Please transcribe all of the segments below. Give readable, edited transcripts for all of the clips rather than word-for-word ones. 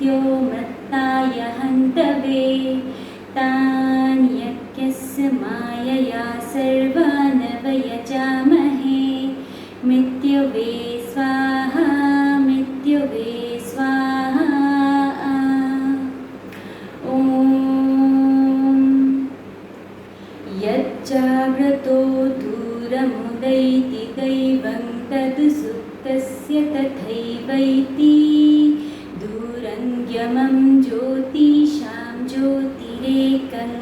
मृत्यो मृत्ताय हन्तवे तान्यज्ञस्य मायया सर्वान् वयजामहे मृत्युवे स्वाहा मृत्युवे स्वाहा। ॐ यज्जाग्रतो दूरमुदैति दैवं तद् सुप्तस्य तथैवैति दूरं ज्योतिषां ज्योतिरेकं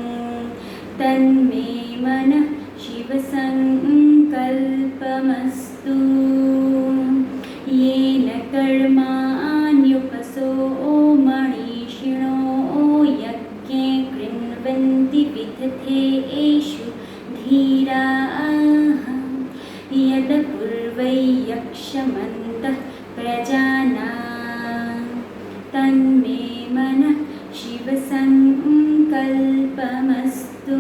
तन्मे मनः शिवसङ्कल्पमस्तु येन कर्माण्युपसो मणिषिणो यज्ञे कृण्वन्ति विदधे एषु धीराः यदपूर्वै यक्षमन्तः प्रजानां तन्मे मनः शिवसङ्कल्पमस्तु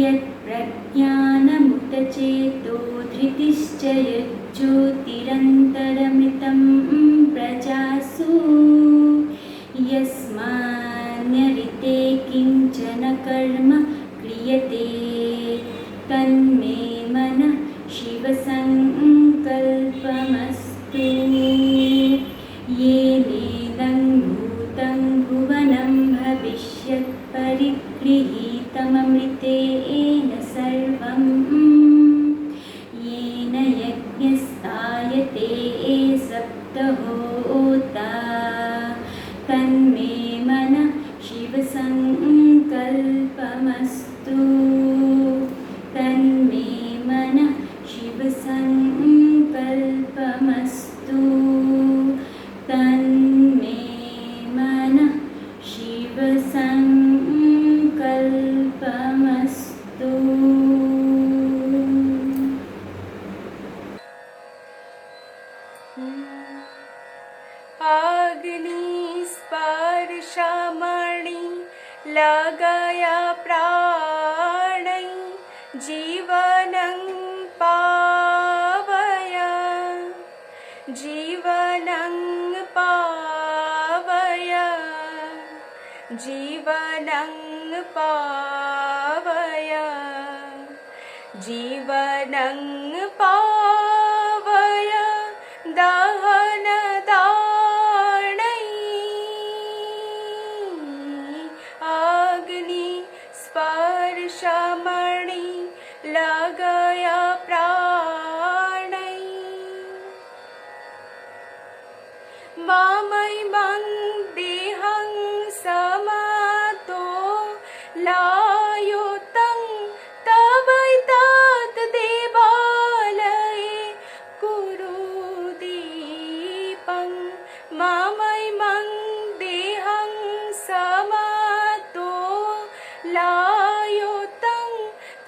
यत्प्रज्ञानमुतचेतो धृतिश्च यज्ज्योतिरन्तरमृतं प्रजासु यस्मान्यरिते किञ्चन कर्म क्रियते तन्मे मनः शिवसङ्कल्पमस्तु येनेदं भूतं भुवनं भविष्यत् परिगृहीतममृतेन सर्वं येन यज्ञस्तायते सप्तहोता तन्मे मनः शिवसङ्कल्पमस्तु तन्मे मनः शिवसङ्कल्पमस्तु तन्मे मनः शिवसङ्कल्पमस्तु। अग्निस्पर्शमणि लगया प्राणै जीवनं पावय जीवनं पावय जीवनं पावय जीवनं पावय दहन दानै अग्नि स्पर्शमणि लगया प्राणै मामैमं देहं समातो लायुतं तवैतत् देवालये कुरु दीपं मामैमं देहं समातो लायुतं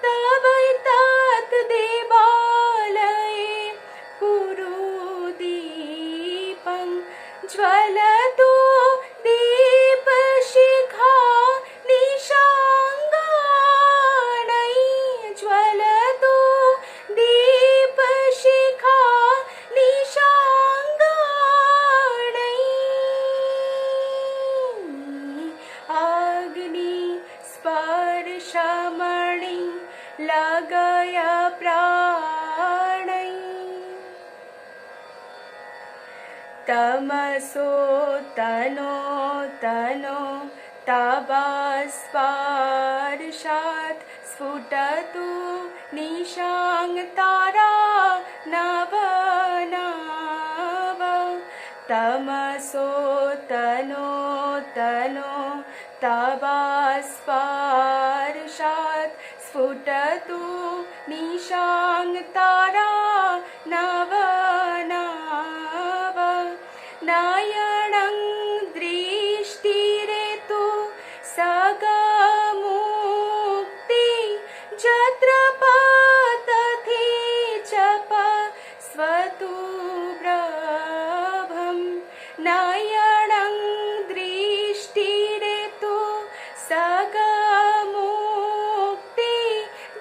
तवैतत् देवालये कुरु दीपं ज्वलतु दीपशिखा निशाङ्गानै ज्वलतु दीपशिखा निशाङ्गानै अग्नि स्पर्शमणि लगया प्राणै तमसो तनो तवास्पर्शात् स्फुटतु निशाङ्गतारा नव तमसो तनो तवास्पर्शात् स्फुटतु निशाङ्गतारा नव नयनं दृष्टिरेतु सगमुक्ति जत्र पतति जप स्वतु ब्रभं नयनं दृष्टिरेतु सगमुक्ति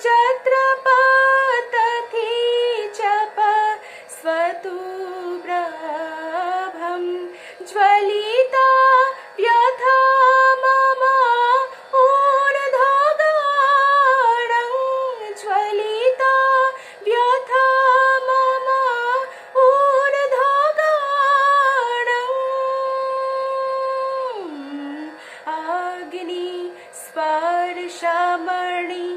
जत्र पतति जप स्वतु ब्रभं ज्वलिता व्यथा मम ऊर्ध्वगाढं ज्वलिता व्यथा मम ऊर्ध्वगाढं अग्नि स्पर्शमणि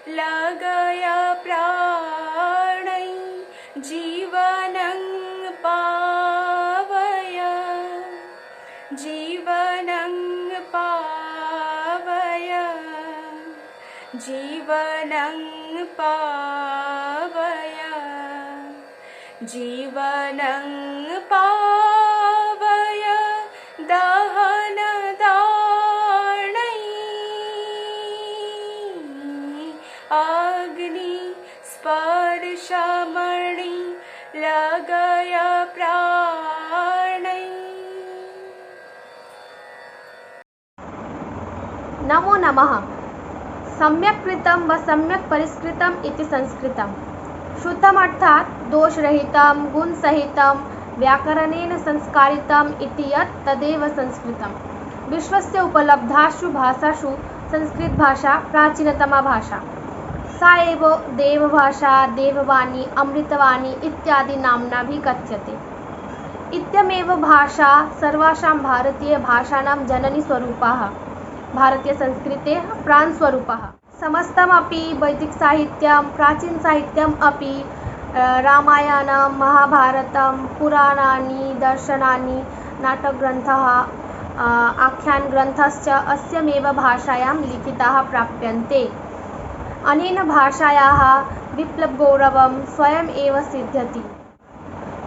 लगया प्राणै जीवनं पावय जीवनं पावय जीवनं पावय जीवनं पावय दहन दानै अग्नि स्पर्शमणि लगया प्राणै। नमो नमः। सम्यक् कृतं व सम्यक् परिष्कृतम् इति संस्कृतं। शुद्धम् अर्थात् दोषरहितं गुणसहितं व्याकरणेन संस्कारितम् इति यत् तदेव संस्कृतं। विश्वस्य उपलब्धासु भाषासु संस्कृतभाषा प्राचीनतमा भाषा। सा एव देवभाषा, देववाणी, अमृतवाणी इत्यादि नाम्ना भी कथ्यते। इत्यमेव भाषा सर्वासां भारतीयभाषाणां जननी स्वरूपः, भारतीयसंस्कृतेः प्राणस्वरूपः। समस्तमपि वैदिकसाहित्यं, प्राचीनसाहित्यम् अपि रामायणं, महाभारतं, पुराणानि, दर्शनानि, नाटकग्रन्थाः, आख्यानग्रन्थश्च अस्यमेव भाषायां लिखिताः प्राप्यन्ते। अनेन भाषायाः विप्लवगौरवं स्वयम् एव सिद्ध्यति।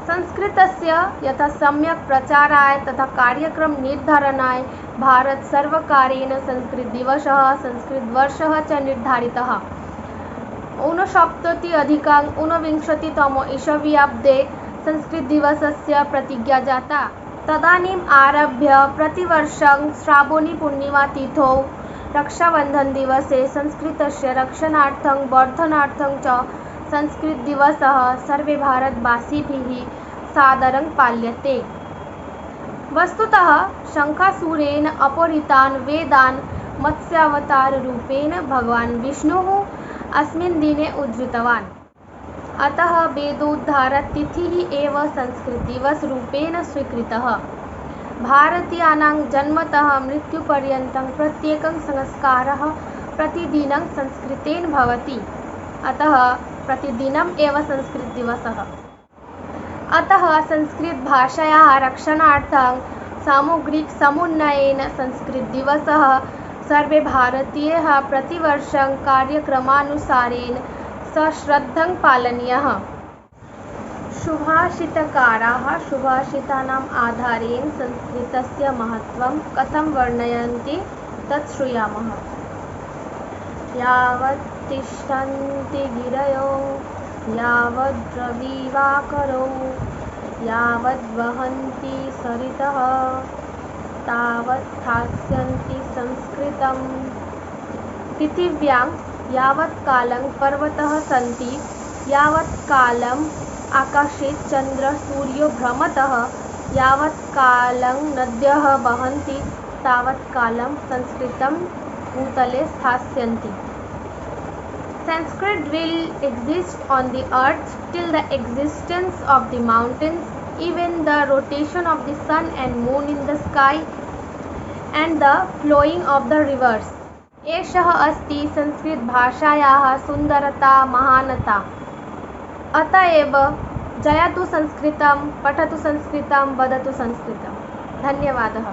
संस्कृतस्य यथा सम्यक् प्रचाराय तथा कार्यक्रमनिर्धारणाय भारतसर्वकारेण संस्कृतदिवसः, संस्कृतवर्षः च निर्धारितः। 69-ऊनविंशतितम ईसवीयाब्दे संस्कृतदिवसस्य प्रतिज्ञा जाता। तदानीम् आरभ्य प्रतिवर्षं श्रावणीपूर्णिमातिथौ रक्षाबन्धनदिवसे संस्कृतस्य रक्षणार्थं वर्धनार्थं च संस्कृतदिवसः सर्वे भारतवासिभिः सादरं पाल्यते। वस्तुतः शङ्खासुरेण अपहृतान् वेदान् मत्स्यावताररूपेण भगवान् विष्णुः अस्मिन् दिने उद्धृतवान्। अतः वेदोद्धारतिथिः एव संस्कृतदिवसरूपेण स्वीकृतः। भारतीयानां जन्मतः मृत्युपर्यन्तं प्रत्येकं संस्कारः प्रतिदिनं संस्कृतेन भवति। अतः प्रतिदिनम् एव संस्कृतदिवसः। अतः संस्कृतभाषायाः रक्षणार्थं सामुग्रिकसमुन्नयेन संस्कृतदिवसः सर्वे भारतीयाः प्रतिवर्षं कार्यक्रमानुसारेण सश्रद्धं पालनीयः। सुभाषितकाराः सुभाषितानाम् आधारेण संस्कृतस्य महत्त्वं कथं वर्णयन्ति तत् श्रूयामः। यावत् तिष्ठन्ति गिरयो यावद् रविवाकरो यावद् वहन्ति सरितः तावत् स्थास्यन्ति संस्कृतम्। पृथिव्यां यावत् कालं पर्वतः सन्ति यावत् कालम् आकाशे चन्द्र सूर्यो भ्रमतः यावत् कालं नद्यः वहन्ति तावत् कालं संस्कृतं भूतले स्थास्यन्ति। Sanskrit will exist on the earth till the existence of the mountains, even the rotation of the sun and moon in the sky, and the flowing of the rivers. एषः अस्ति संस्कृतभाषायाः सुन्दरता, महानता। अतएव जयतु संस्कृतं, पठतु संस्कृतं, वदतु संस्कृतं। धन्यवादः।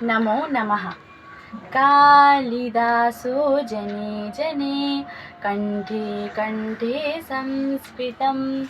नमो नमः। कालिदासो जने जने कंठे कंठे संस्कृतं।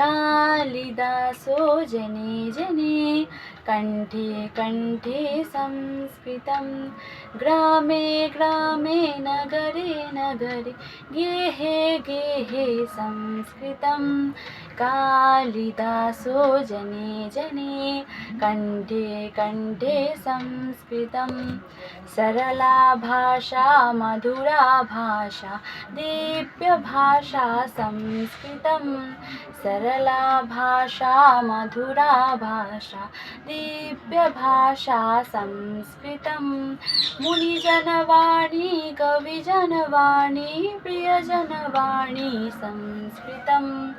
कालिदासो जने जने कंठे कंठे संस्कृतं। ग्रामे ग्रामे नगरे नगरे गेहे गेहे संस्कृतं। कालिदासो जने जने कंठे कंठे संस्कृतं। सरला भाषा मधुरा भाषा दिव्य भाषा संस्कृतं। सरला भाषा मधुरा भाषा दिव्य भाषा संस्कृतं। मुनिजनवाणी कविजनवाणी प्रियजनवाणी संस्कृतं।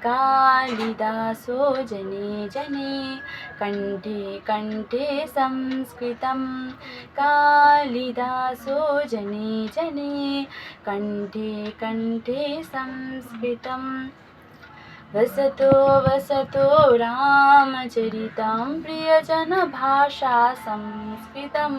कालिदासो जने जने कंठे कंठे संस्कृतं। कालिदासो जने जने कंठे कंठे संस्कृतं। वसतो वसतो रामचरितं प्रियजनभाषा संस्कृतं।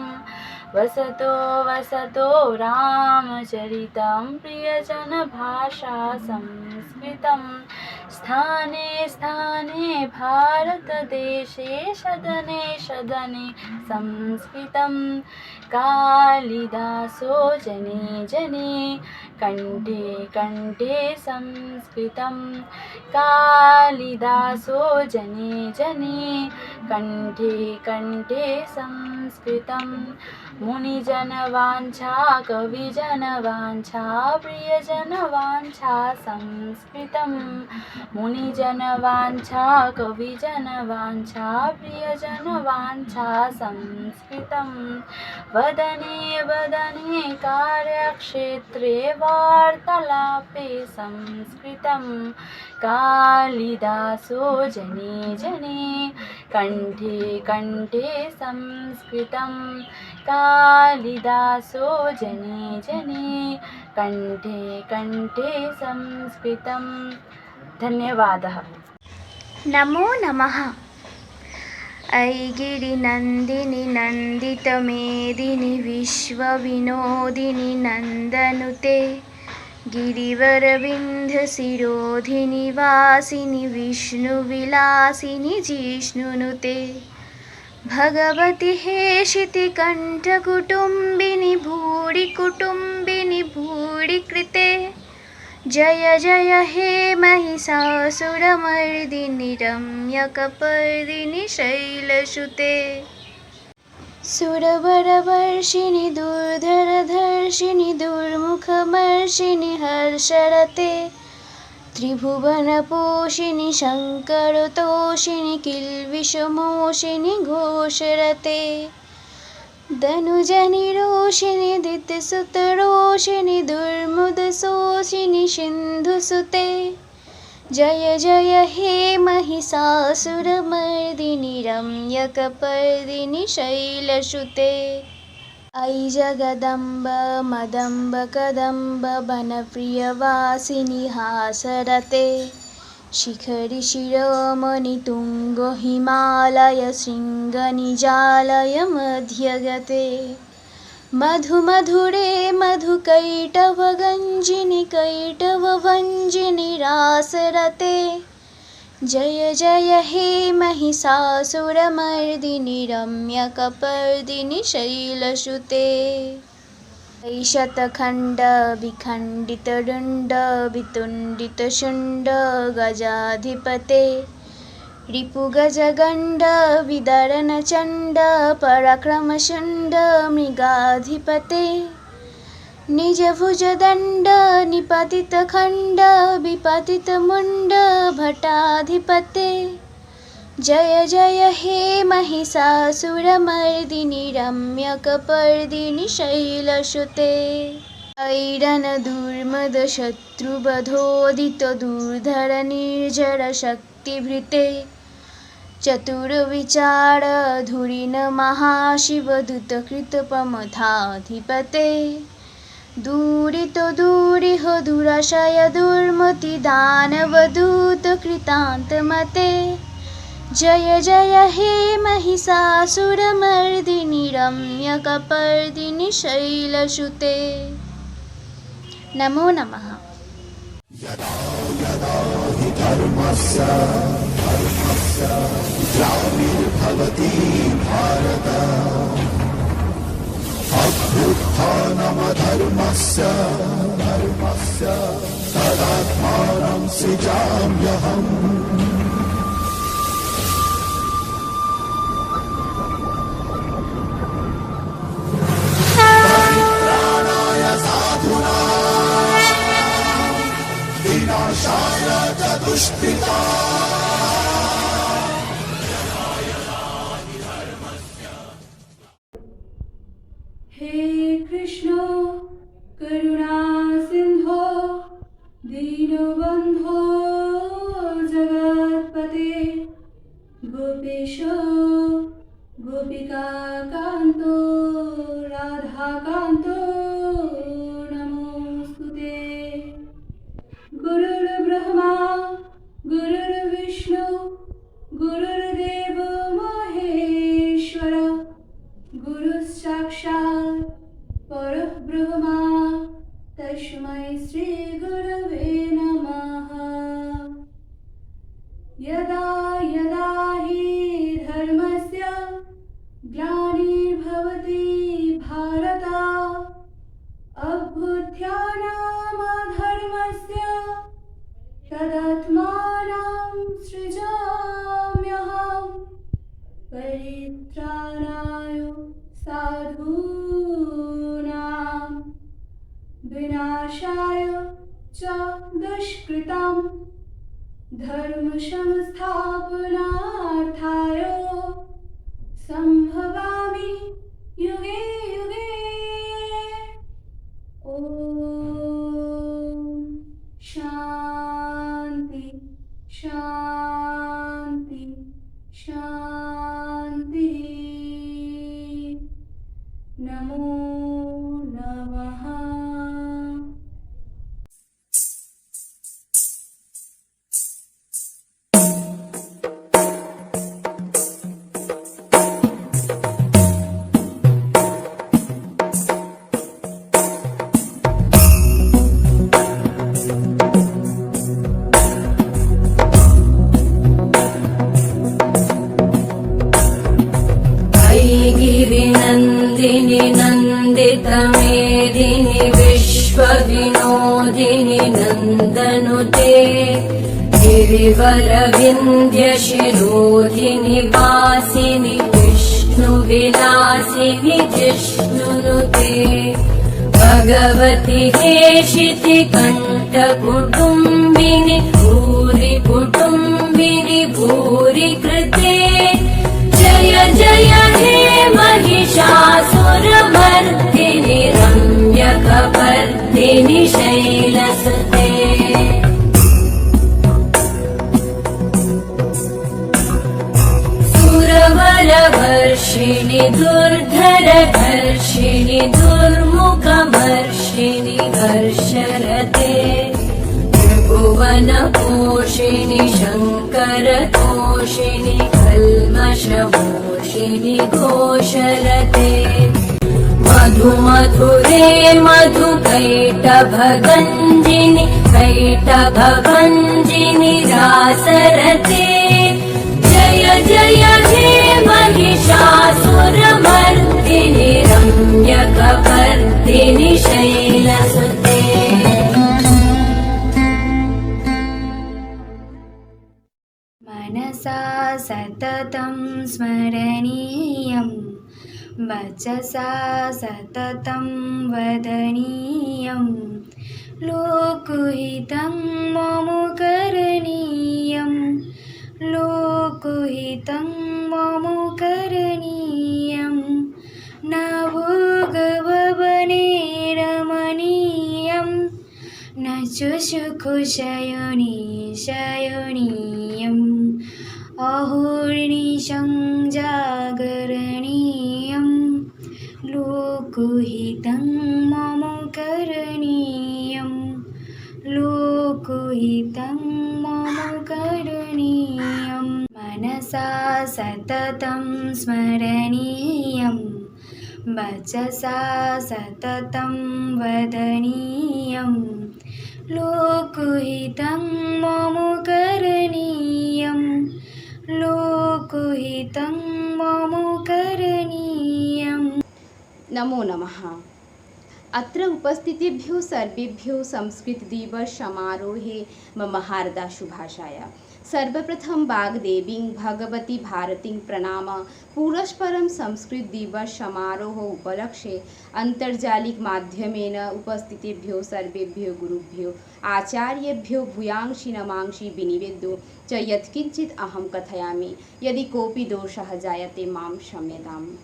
वसतो वसतो रामचरितं प्रियजनभाषा संस्कृतं। स्थाने स्थाने भारतदेशे सदने सदने संस्कृतं। कालिदासो जने जने कंठे कंठे संस्कृतं। कालिदासो जने जने कंठे कंठे संस्कृतं। मुनिजनवाञ्छा कविजनवाञ्छा प्रियजनवाञ्छा संस्कृतं। मुनिजनवाञ्छा कविजनवाञ्छा प्रियजनवाञ्छा संस्कृतं। वदने वदने कार्यक्षेत्रे वार्तालापे संस्कृतं। कालिदासो जने जने कंठे कंठे संस्कृतं। कालिदासो जने जने कंठे कंठे संस्कृतं। धन्यवादः। नमो नमः। ऐगिरिनन्दिनि नन्दितमेदिनि विश्वविनोदिनि नन्दनुते गिरिवरविन्ध्यशिरोधिनि वासिनि विष्णुविलासिनि जिष्णुनुते भगवति हेशितिकण्ठकुटुम्बिनि भूरिकुटुम्बिनि भूरिकृते जय जय हे महिषासुरमर्दिनि रम्यकपर्दिनि शैलसुते सुरवरवर्षिणि दुर्धरधर्षिणि दुर्मुखमर्षिणि हर्षरते त्रिभुवनपोषिणि शङ्करतोषिणि किल्बिषमोषिणि घोषरते धनुजनिरोषिणि दितिसुतरोषिणि दुर्मुदशोषिणि सिन्धुसुते जय जय हे महिषासुरमर्दिनि रम्यकपर्दिनि शैलसुते अयि जगदम्ब मदम्ब कदम्ब वनप्रियवासिनि हासरते शिखरि शिरोमणि तुङ्ग हिमालय शृङ्गनिजालय मध्यगते मधुमधुरे मधुकैटभगञ्जिनि कैटभभञ्जिनि रासरते जय जय हे महिषासुरमर्दिनि रम्यकपर्दिनि शैलसुते शतखण्ड विखण्डितरुण्ड वितुण्डितशुण्ड गजाधिपते रिपुगजगण्ड विदरणचण्ड पराक्रमशुण्ड मृगाधिपते निजभुजदण्ड निपातितखण्ड विपातितमुण्ड भटाधिपते जय जय हे महिषासुरमर्दिनि रम्यकपर्दिनि शैलसुते ऐरनदुर्मदशत्रुवधोदितदुर्धर निर्जरशक्तिभृते चतुर्विचार धुरीन महाशिवदूतकृतप्रमथाधिपते दूरितो दूरिह दुराशय दुर्मति दानवदूतकृतान्तमते जय जय हे महिषासुरमर्दिनि रम्यकपर्दिनि शैलसुते। नमो नमः। ग्लानिर्भवति भारत अभ्युत्थानमधर्मस्य तदात्मानं सृजाम्यहम्। परित्राणाय साधूनां विनाशाय च दुष्कृताम्। हे कृष्ण करुणा सिंधो दीनबंधो जगत्पते गोपेश गोपिका कांतो राधा कांतो नमोस्तुते। गुरुर्ब्रह्मा गुरुर्विष्णु गुरुर्देव महेश्वर गुरुसाक्षात् परब्रह्मा तस्मै श्री गुरवे नमः। यदा यदा हि धर्मस्य ग्लानिर्भवति भारत अभ्युत्थानमधर्मस्य तदात्मानं सृजाम्यहम्। परित्राणाय साधूनां विनाशाय च दुष्कृतां धर्मसंस्थापनार्थाय सम्भवामि युगे युगे। ॐ शान्ति शान्ति शान्ति। नमो नमः। गिरिनन्दिनि नन्दितमेदिनि विश्वविनोदिनि नन्दनुते गिरिवरविन्ध्यशिरोधिनि वासिनि विष्णुविलासिनि जिष्णुनुते भगवति हेशितिकण्ठकुटुम्बिनि भूरि कुटुम्बिनि भूरि कृते जय जय हे महिषासुरमर्दिनि रम्यकपर्दिनि शैलसुते। सुरवरवर्षिणि दुर्धरधर्षिणि दुर्मुखमर्षिणि हर्षरते त्रिभुवनपोषिणि शङ्करतोषिणि कल्मषमोषिणि घोषरते मधु मधुरे मधुकैटभगञ्जिनि कैटभगञ्जिनि रासरते जय जय हे महिषासुरमर्दिनि रम्यकपर्दिनि शैलसुते। मनसा सततं स्मरणीयं वचसा सततं वदनीयं लोकहितं मम करणीयं लोकहितं मम करणीयं न भोगभवने रमणीयं न च सुखशयने शयनीयम् अहोर्निशं जागरणीयं लोकहितं मम करणीयं लोकहितं मम करणीयं मनसा सततं स्मरणीयं वचसा सततं वदनीयं लोकहितं मम करणीयं लोकहितं मम करणीयम्। नमो नमः। अत्र उपस्थितेभ्यो सर्वेभ्यो संस्कृतदिवस समारोहे मम हार्दा शुभाशया। सर्वप्रथम वाग्देवीं भगवती भारतीं प्रणाम पुरस्परं संस्कृत दिवस समारोह उपलक्ष्ये अन्तर्जालिक माध्यमेन उपस्थितेभ्यो सर्वेभ्यो गुरुभ्यो आचार्येभ्यो भूयांसि नमांसि विनिवेद्यो च यत्किञ्चित् अहं कथयामि यदि कोऽपि दोषः जायते मां क्षम्यताम्।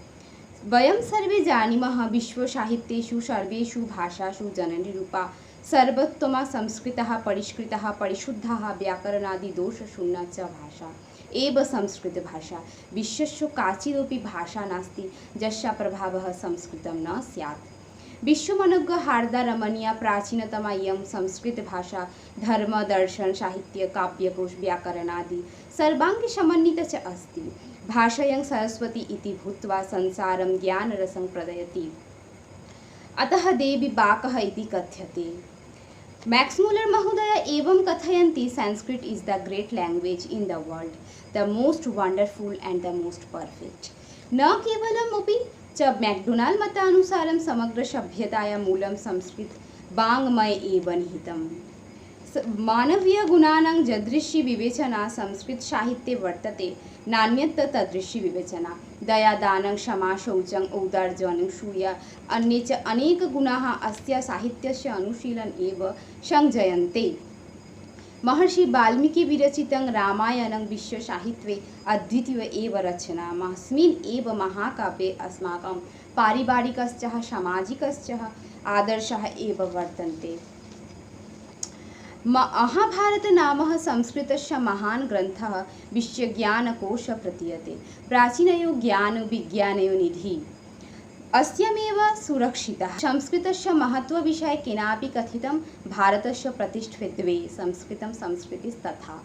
वयं सर्वे जानीमः विश्वसाहित्येषु सर्वेषु भाषासु जननीरूपा सर्वोत्तमा संस्कृतः परिष्कृतः परिशुद्धः व्याकरणादि दोषशून्या च भाषा एव संस्कृतभाषा। विश्वस्य काचिदपि भाषा नास्ति यस्याः प्रभावः संस्कृतं न स्यात्। विश्वमनोज्ञ हार्दा रमणीया प्राचीनतमा इयं संस्कृतभाषा धर्म दर्शन साहित्य काव्यकोश व्याकरणादि सर्वाङ्गे समन्विता च अस्ति। भाषायां सरस्वती इति भूत्वा संसारं ज्ञानरसं प्रदयति, अतः देवी वाक्ः इति कथ्यते। मैक्स मूलर महोदय एवं कथयन्ति Sanskrit is the great language in the world, the most wonderful and the most perfect. न केवलमपि च मैकडोनाल्ड मतानुसारं समग्र सभ्यतायाः मूलं संस्कृत वाङ्मये एव निहितम्। मानवीय गुणानां यदृशी विवेचना संस्कृत साहित्ये वर्तते नान्यत् तदृशी विवेचना। दया दानं क्षमा शौचं औदार्यं सूया अन्ये च अनेक गुणाः अस्य साहित्यस्य अनुशीलन एव संजयन्ते। महर्षि वाल्मीकि विरचितं रामायणं विश्वसाहित्ये अद्वितीय एव रचना। अस्मिन् एव महाकाव्ये अस्माकं पारिवारिकश्च सामाजिकश्च आदर्शः एव वर्तन्ते। महाभारत नामः संस्कृतस्य महान् ग्रन्थः विश्वज्ञानकोश प्रतीयते। प्राचीनयो ज्ञानविज्ञानयो निधिः अस्यमेव सुरक्षितः। संस्कृतस्य महत्त्वविषये केनापि कथितं भारतस्य प्रतिष्ठित्वे संस्कृतं संस्कृतिस्तथा।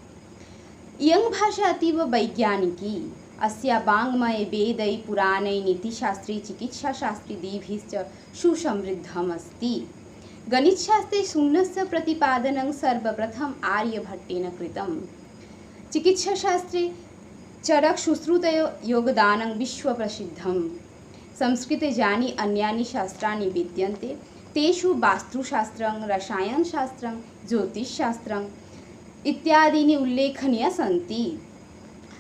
इयं भाषा अतीव वैज्ञानिकी। अस्य वाङ्मये वेदै पुराणै नीतिशास्त्रे चिकित्साशास्त्रे दिभिश्च सुसमृद्धमस्ति। गणितशास्त्रे शून्यस्य प्रतिपादनं सर्वप्रथम आर्यभट्टेन कृतं। चिकित्साशास्त्रे चरकसूत्रयोः योगदानं विश्वप्रसिद्धम्। संस्कृते यानि अन्यानि शास्त्राणि विद्यन्ते तेषु वास्तुशास्त्रं रसायनशास्त्रं ज्योतिषशास्त्रं इत्यादीनि उल्लेखनीयानि सन्ति।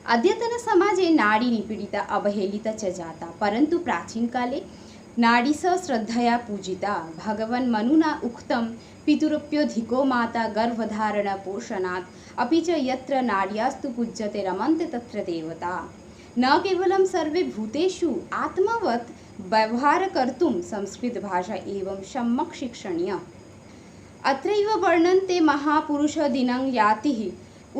अद्यतनसमाजे नारी निपीडिता अवहेलिता च जाता, परन्तु प्राचीनकाले नाड़ी श्रद्धया पूजिता। भगवन् मनुना उक्तं पितृप्योऽधिको माता गर्भधारण पोषणात् अपि च यत्र नार्यास्तु पूज्यते रमन्ते तत्र देवता। न केवलं सर्वे भूतेषु आत्मवत् व्यवहार कर्तुं संस्कृतभाषा एवं सम्यक् शिक्षणीया। अत्रैव वर्णन्ते महापुरुषदिनं यातिः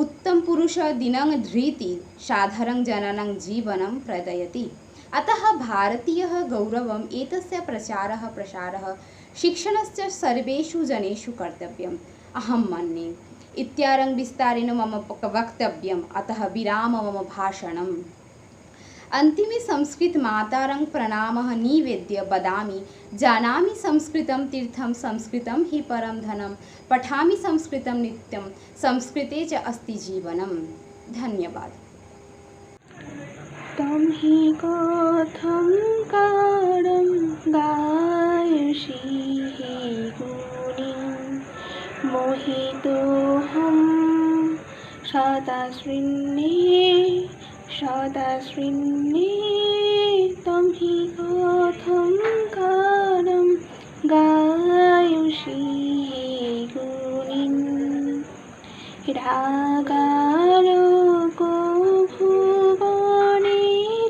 उत्तमपुरुषदिनं धृतिः साधारणं जनानां जीवनं प्रदयति। अतः भारतीयः गौरवम् एतस्य प्रचारः प्रसारः शिक्षणश्च सर्वेषु जनेषु कर्तव्यम् अहं मन्ये। इत्यारं विस्तारेण मम वक्तव्यम्, अतः विराम मम भाषणम्। अन्तिमे संस्कृतमातारं प्रणामः निवेद्य वदामि जानामि संस्कृतं तीर्थं संस्कृतं हि परं धनं पठामि संस्कृतं नित्यं संस्कृते च अस्ति जीवनं। धन्यवाद। तं हि कथं कारं गायसि गुणिं मोहितोऽहं सदा शृण्ये तं हि कथं कारं गायसि गुणिं रागालोको भुवने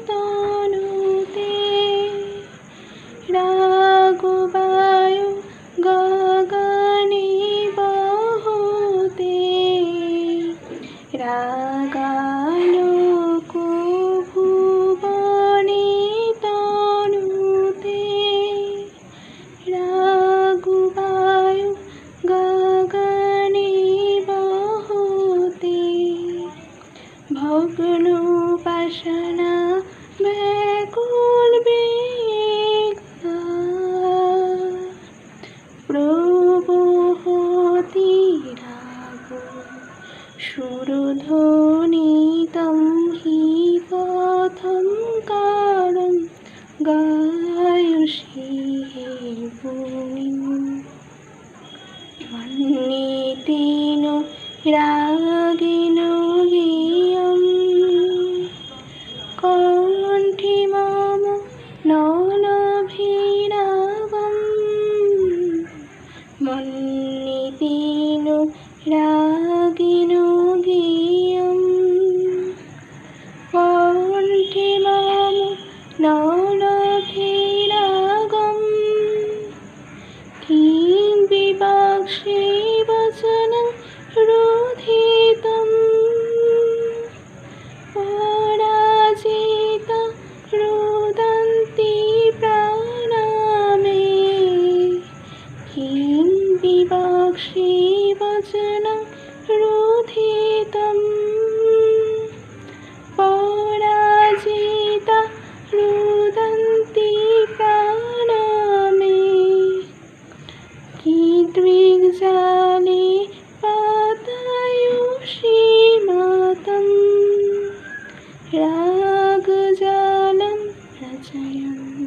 तनुते रागुवायु गगने बहुते रागालोको भुवने तनुते रागुवायु गगने बहुते भग्नोपासना व्याकुल वेगा प्रबोहति रागो सुरध्वनितं हि कथं कारं गायसि गुणिं मन्येतेन रागेण गेयं कण्ठे मम नौनभिरागम् मन्येतेन रागेण गेयं कण्ठे मम नौनभिरागम् किं विवक्षे वचनं रुधितं पराजित रुदन्ति प्राणा मे किं विवक्षे वचनं रुधितं पराजित रुदन्ति प्राणा मे कीदृग्जाले पातयुषि मातं रागजालं रचयन्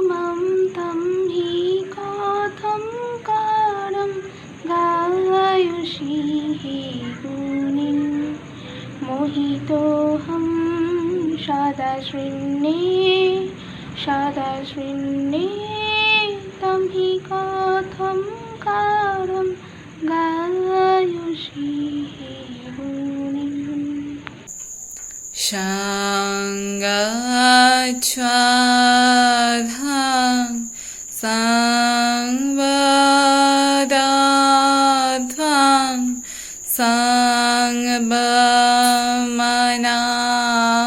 मम तं हि कथं कारं गायसि गुणिं मोहितोऽहं सदा शृण्ये तं हि कथं कारं गायसि गुणिम् Shangachwadhang Sangvadadhang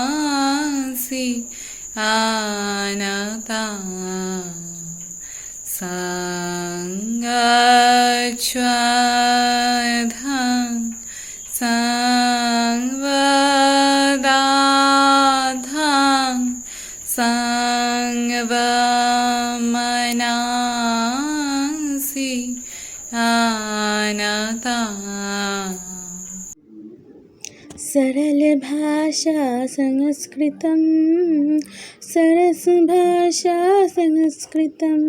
Sangbamanasi Anata Sangachwadhang Sangvadadhang Sangvamanasi Anata सरल भाषा संस्कृतं सरस भाषा संस्कृतं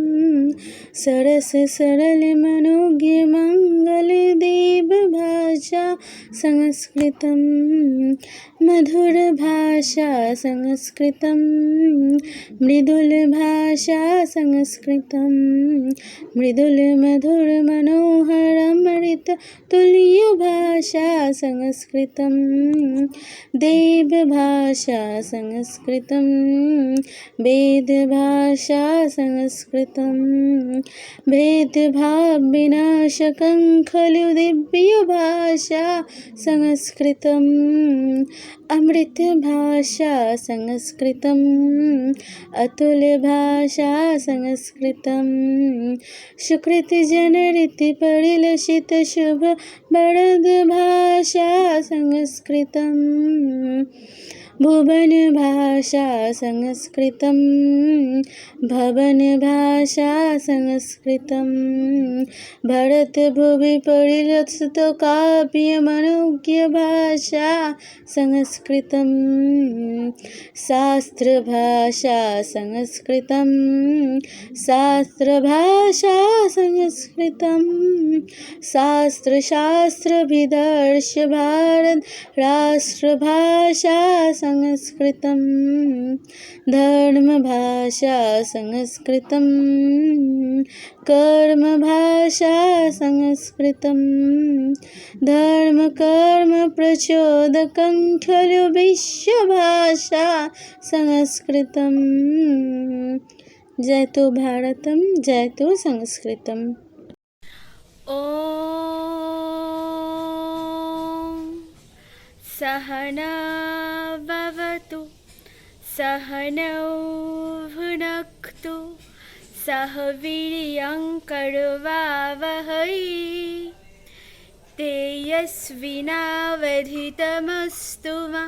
सरस सरल मनोज्ञ मंगल देव भाषा संस्कृतं मधुर भाषा संस्कृतं मृदुल भाषा संस्कृतं मृदुल मधुर मनोहर अमृत तुल्य भाषा संस्कृतं देव भाषा संस्कृतं वेद भाषा संस्कृतं भेदभाव विनाशकं खलु दिव्य भाषा संस्कृतं अमृत भाषा संस्कृतं अतुल भाषा संस्कृतं सुकृत जनरिति परिलसित शुभ बरद भाषा संस्कृतं भुवनभाषा संस्कृतं भवनभाषा संस्कृतं भरतभुवि परिलक्षितो काव्यमनोज्ञभाषा संस्कृतं शास्त्रभाषा संस्कृतं शास्त्रभाषा संस्कृतं शास्त्रशास्त्रभिदर्श भारत राष्ट्रभाषा संस्कृतं धर्मभाषा संस्कृतं कर्मभाषा संस्कृतं धर्मकर्म प्रचोदकं खलु विश्वभाषा संस्कृतं जयतु भारतं जयतु संस्कृतम्। ॐ सहना भवतु सहनौ भुनक्तु सह वीर्यं करवावहै तेजस्विनावधीतमस्तु मा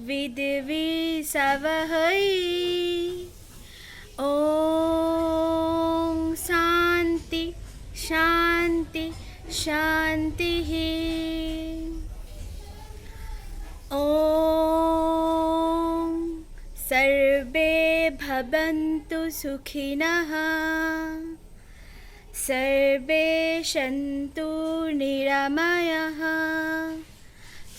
विद्विषावहै। ॐ शान्ति शान्ति शान्तिः। ॐ सर्वे भवन्तु सुखिनः सर्वे सन्तु निरामयाः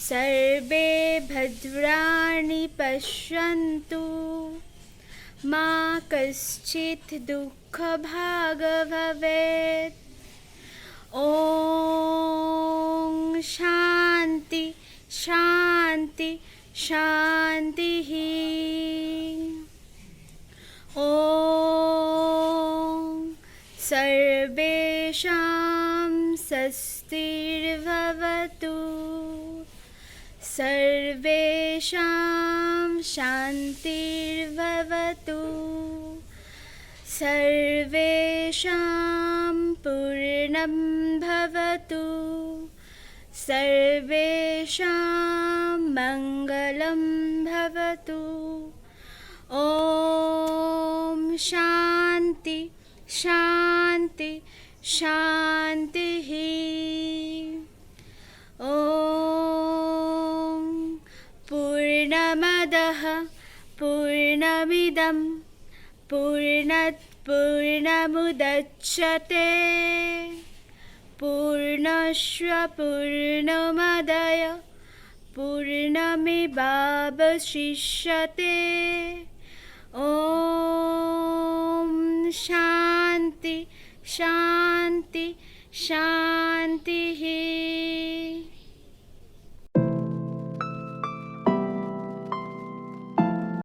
सर्वे भद्राणि पश्यन्तु मा कश्चित् दुःखभाग् भवेत्। ॐ शान्ति शान्ति शान्तिः। ॐ सर्वेषां स्वस्तिर्भवतु सर्वेषां शान्तिर्भवतु सर्वेषां पूर्णं भवतु सर्वेषां मङ्गलं भवतु। ॐ शान्ति शान्ति शान्तिः। ॐ पूर्णमदः पूर्णमिदं पूर्णात् पूर्णमुदच्यते पूर्णस्य पूर्णमादाय पूर्णमेवावशिष्यते। ॐ शान्ति शान्ति शान्तिः।